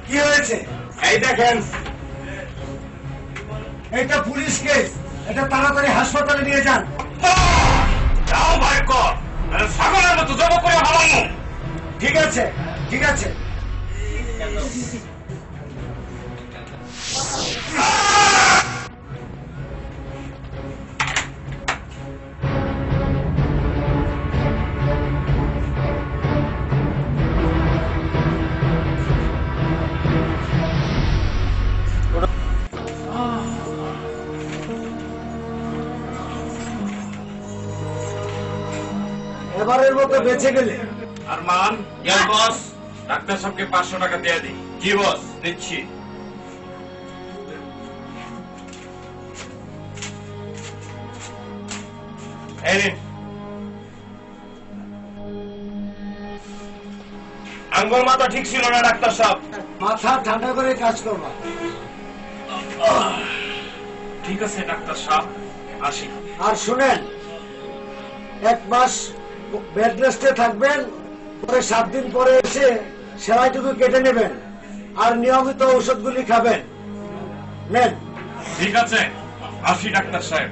কি হয়েছে? এই দেখেন, এটা পুলিশ কেস, এটা তাড়াতাড়ি হাসপাতালে নিয়ে যান। যাও ভাই কর, ছাগলের মতো জব করে ভালো। ঠিক আছে, ঠিক আছে। এবারের মতো বেঁচে গেলে। আরমান, ইয়ার বস, ডাক্তার সাহেবকে 500 টাকা দিয়ে দিই। জি বস, দিচ্ছি। এই নিন। আঙ্গুল মাথা ঠিক ছিল না ডাক্তার সাহেব। মাথা ঠান্ডা করে কাজ করবা। ঠিক আছে ডাক্তার সাহেব, আসি। আর শুনেন, 1 মাস বেড রেস্টে থাকবেন, পরে 7 দিন পরে এসে সেলাইটুকু কেটে নেবেন আর নিয়মিত ঔষধগুলি খাবেন। নেন। ঠিক আছে, আসি ডাক্তার সাহেব।